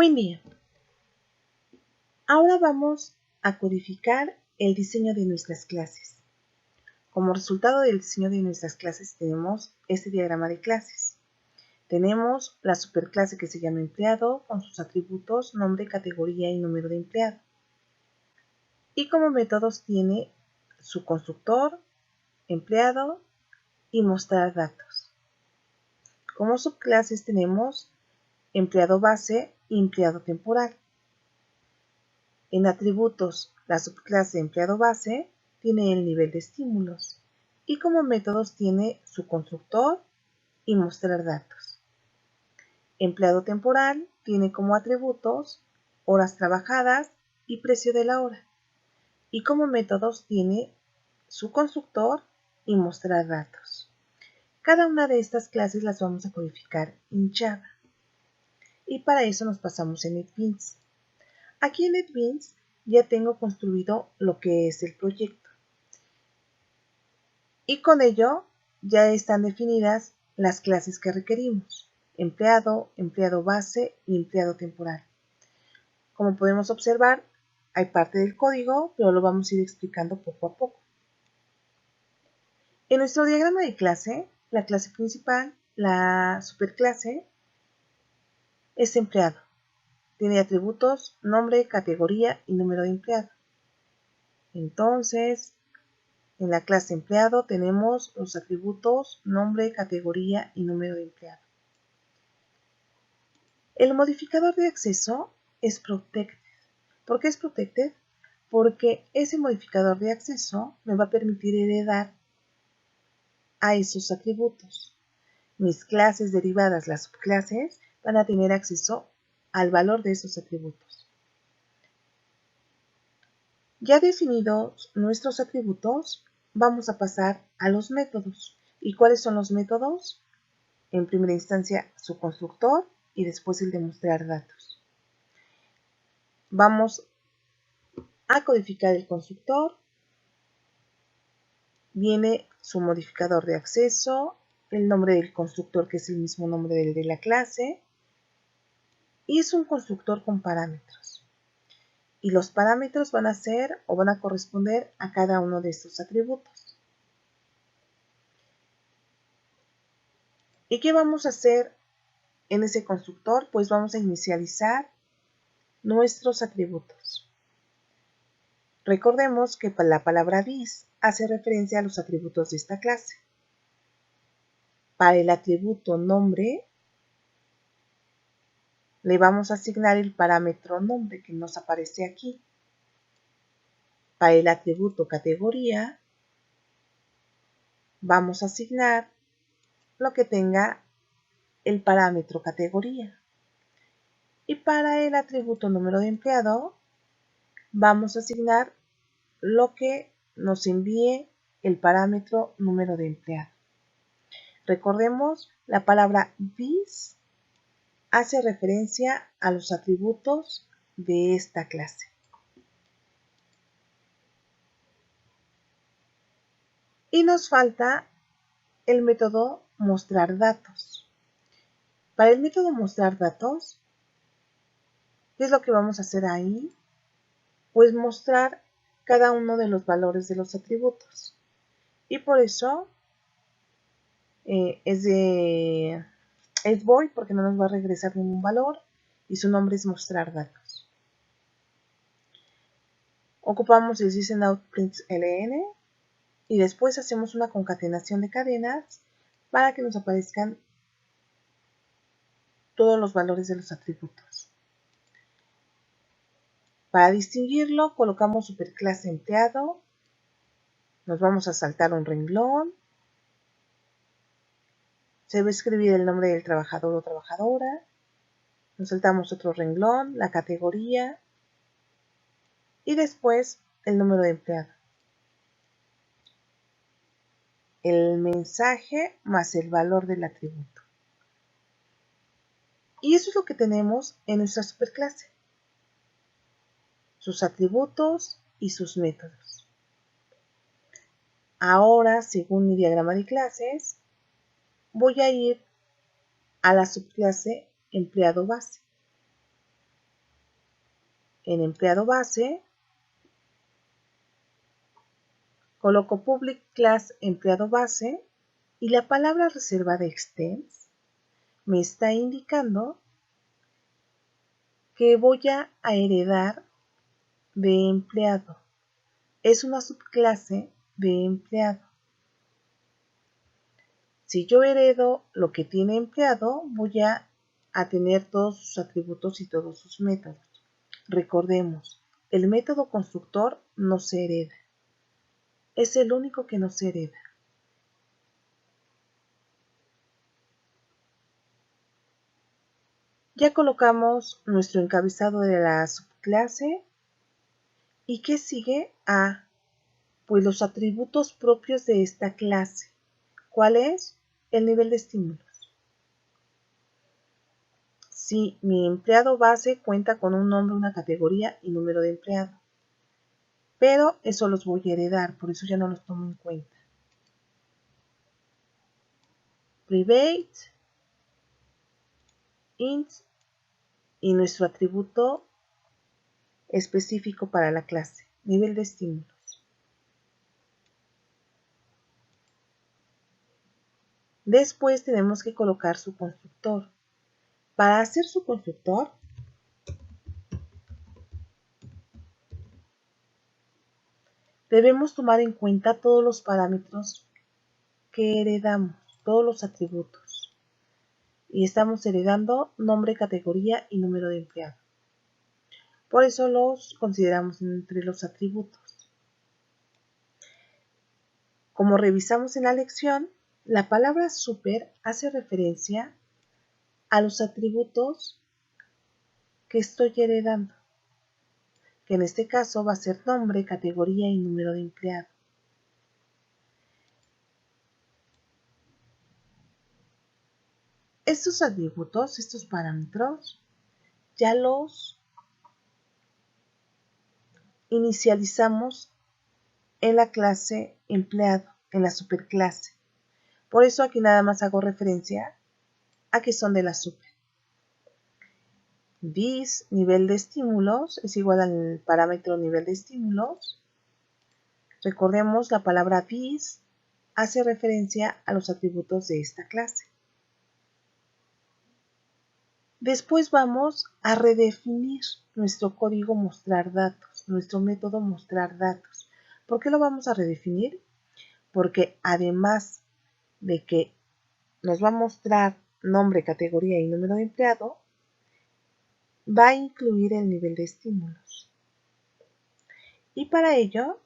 Buen día. Ahora vamos a codificar el diseño de nuestras clases. Como resultado del diseño de nuestras clases tenemos este diagrama de clases. Tenemos la superclase que se llama empleado con sus atributos, nombre, categoría y número de empleado. Y como métodos tiene su constructor, empleado y mostrar datos. Como subclases tenemos empleado base y empleado temporal. En atributos, la subclase empleado base tiene el nivel de estímulos y como métodos tiene su constructor y mostrar datos. Empleado temporal tiene como atributos horas trabajadas y precio de la hora y como métodos tiene su constructor y mostrar datos. Cada una de estas clases las vamos a codificar en Java y para eso nos pasamos en NetBeans. Aquí en NetBeans ya tengo construido lo que es el proyecto. Y con ello ya están definidas las clases que requerimos. Empleado, empleado base y empleado temporal. Como podemos observar, hay parte del código, pero lo vamos a ir explicando poco a poco. En nuestro diagrama de clase, la clase principal, la superclase, es empleado. Tiene atributos, nombre, categoría y número de empleado. Entonces, en la clase empleado tenemos los atributos, nombre, categoría y número de empleado. El modificador de acceso es protected. ¿Por qué es protected? Porque ese modificador de acceso me va a permitir heredar a esos atributos. Mis clases derivadas, las subclases, van a tener acceso al valor de esos atributos. Ya definidos nuestros atributos, vamos a pasar a los métodos. ¿Y cuáles son los métodos? En primera instancia, su constructor y después el de mostrar datos. Vamos a codificar el constructor. Viene su modificador de acceso, el nombre del constructor que es el mismo nombre del de la clase y es un constructor con parámetros. Y los parámetros van a ser o van a corresponder a cada uno de estos atributos. ¿Y qué vamos a hacer en ese constructor? Pues vamos a inicializar nuestros atributos. Recordemos que la palabra this hace referencia a los atributos de esta clase. Para el atributo nombre, le vamos a asignar el parámetro nombre que nos aparece aquí. Para el atributo categoría, vamos a asignar lo que tenga el parámetro categoría. Y para el atributo número de empleado, vamos a asignar lo que nos envíe el parámetro número de empleado. Recordemos, la palabra this hace referencia a los atributos de esta clase. Y nos falta el método mostrar datos. Para el método mostrar datos, ¿qué es lo que vamos a hacer ahí? Pues mostrar cada uno de los valores de los atributos. Y por eso es void porque no nos va a regresar ningún valor y su nombre es mostrar datos. Ocupamos el systemout.println y después hacemos una concatenación de cadenas para que nos aparezcan todos los valores de los atributos. Para distinguirlo, colocamos superclase empleado, nos vamos a saltar un renglón, se va a escribir el nombre del trabajador o trabajadora, nos saltamos otro renglón, la categoría y después el número de empleado. El mensaje más el valor del atributo. Y eso es lo que tenemos en nuestra superclase. Sus atributos y sus métodos. Ahora, según mi diagrama de clases, voy a ir a la subclase empleado base. en empleado base, coloco public class empleado base y la palabra reservada extends me está indicando que voy a heredar de empleado. Es una subclase de empleado. Si yo heredo lo que tiene empleado, voy a tener todos sus atributos y todos sus métodos. Recordemos, el método constructor no se hereda. Es el único que no se hereda. Ya colocamos nuestro encabezado de la subclase. ¿Y qué sigue? Pues los atributos propios de esta clase. ¿Cuál es? El nivel de estímulos. Si mi empleado base cuenta con un nombre, una categoría y número de empleado. Pero eso los voy a heredar, por eso ya no los tomo en cuenta. Private, int y nuestro atributo específico para la clase, nivel de estímulos. Después tenemos que colocar su constructor. Para hacer su constructor, debemos tomar en cuenta todos los parámetros que heredamos, todos los atributos. Y estamos heredando nombre, categoría y número de empleado. Por eso los consideramos entre los atributos. Como revisamos en la lección, la palabra super hace referencia a los atributos que estoy heredando, que en este caso va a ser nombre, categoría y número de empleado. Estos atributos, estos parámetros, ya los inicializamos en la clase empleado, en la superclase. Por eso aquí nada más hago referencia a que son de la super. This, nivel de estímulos, es igual al parámetro nivel de estímulos. Recordemos, la palabra this hace referencia a los atributos de esta clase. Después vamos a redefinir nuestro código mostrar datos, nuestro método mostrar datos. ¿Por qué lo vamos a redefinir? Porque además de que nos va a mostrar nombre, categoría y número de empleado, va a incluir el nivel de estímulos. Y para ello,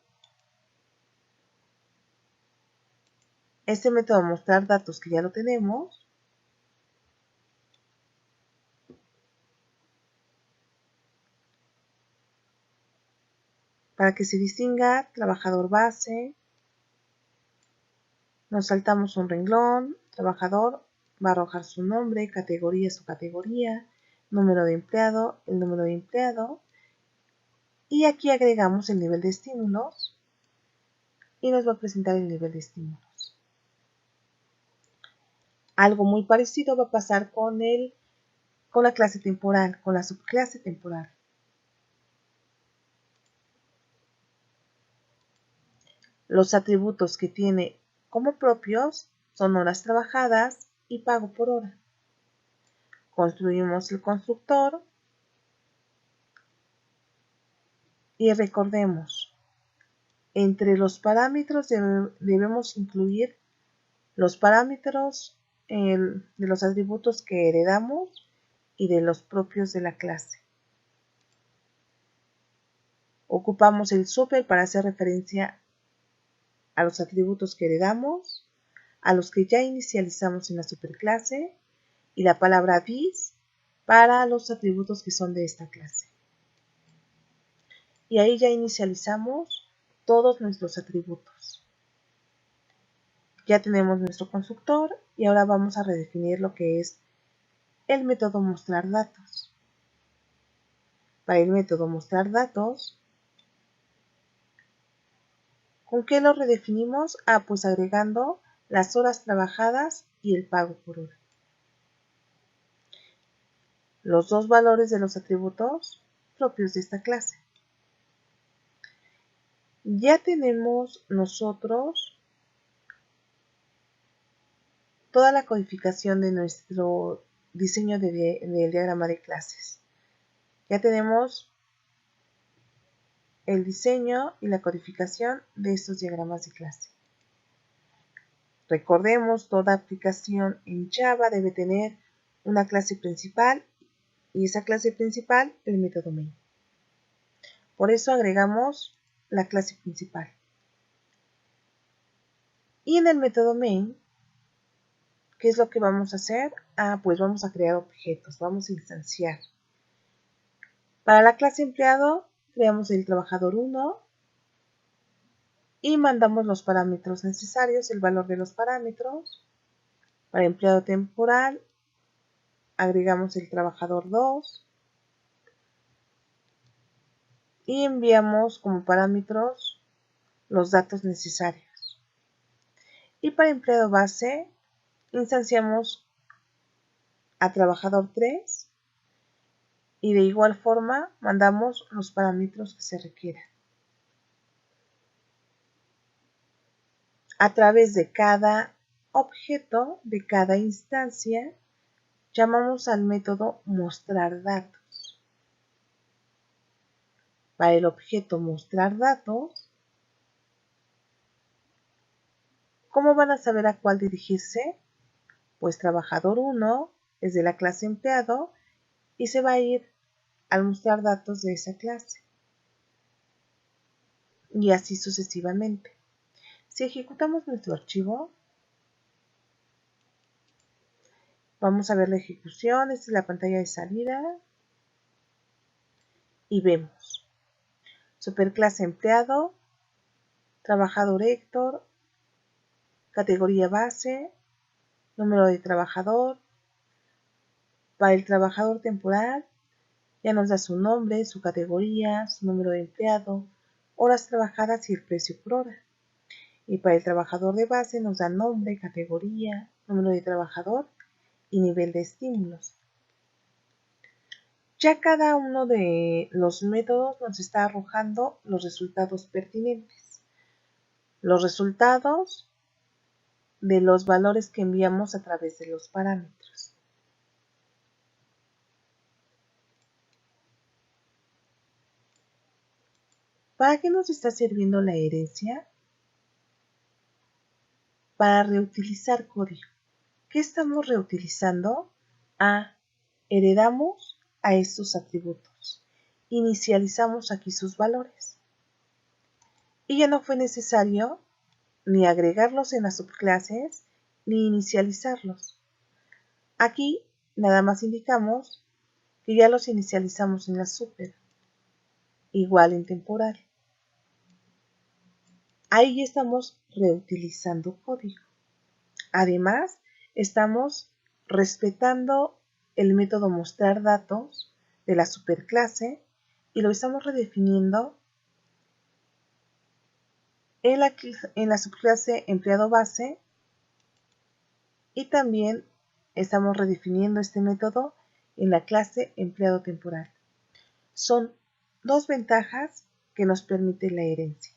este método mostrar datos que ya lo tenemos, para que se distinga trabajador base, nos saltamos un renglón, trabajador va a arrojar su nombre, categoría su categoría, número de empleado, el número de empleado, y aquí agregamos el nivel de estímulos y nos va a presentar el nivel de estímulos. Algo muy parecido va a pasar con la clase temporal, con la subclase temporal. Los atributos que tiene como propios son horas trabajadas y pago por hora. Construimos el constructor y recordemos, entre los parámetros debemos incluir los parámetros de los atributos que heredamos y de los propios de la clase. Ocupamos el super para hacer referencia a los atributos que heredamos, a los que ya inicializamos en la superclase, y la palabra this para los atributos que son de esta clase. Y ahí ya inicializamos todos nuestros atributos. Ya tenemos nuestro constructor y ahora vamos a redefinir lo que es el método mostrar datos. Para el método mostrar datos, ¿con qué lo redefinimos? Pues agregando las horas trabajadas y el pago por hora. Los dos valores de los atributos propios de esta clase. Ya tenemos nosotros toda la codificación de nuestro diseño del diagrama de clases. Ya tenemos el diseño y la codificación de estos diagramas de clase. Recordemos, toda aplicación en Java debe tener una clase principal y esa clase principal el método main. Por eso agregamos la clase principal. Y en el método main, ¿qué es lo que vamos a hacer? Pues vamos a crear objetos, vamos a instanciar. Para la clase empleado, creamos el trabajador 1 y mandamos los parámetros necesarios, el valor de los parámetros. Para empleado temporal, agregamos el trabajador 2 y enviamos como parámetros los datos necesarios. Y para empleado base, instanciamos a trabajador 3 y de igual forma mandamos los parámetros que se requieran. A través de cada objeto, de cada instancia, llamamos al método mostrar datos. Para el objeto mostrar datos, ¿cómo van a saber a cuál dirigirse? Pues trabajador 1 es de la clase empleado y se va a ir al mostrar datos de esa clase. Y así sucesivamente. Si ejecutamos nuestro archivo, vamos a ver la ejecución. Esta es la pantalla de salida. Y vemos superclase empleado, trabajador Héctor, categoría base, número de trabajador. Para el trabajador temporal, ya nos da su nombre, su categoría, su número de empleado, horas trabajadas y el precio por hora. Y para el trabajador de base nos da nombre, categoría, número de trabajador y nivel de estímulos. Ya cada uno de los métodos nos está arrojando los resultados pertinentes. Los resultados de los valores que enviamos a través de los parámetros. ¿Para qué nos está sirviendo la herencia? Para reutilizar código. ¿Qué estamos reutilizando? Heredamos a estos atributos. Inicializamos aquí sus valores. Y ya no fue necesario ni agregarlos en las subclases, ni inicializarlos. Aquí nada más indicamos que ya los inicializamos en la super, igual en temporal. Ahí ya estamos reutilizando código. Además, estamos respetando el método mostrar datos de la superclase y lo estamos redefiniendo en la subclase empleado base y también estamos redefiniendo este método en la clase empleado temporal. Son dos ventajas que nos permite la herencia.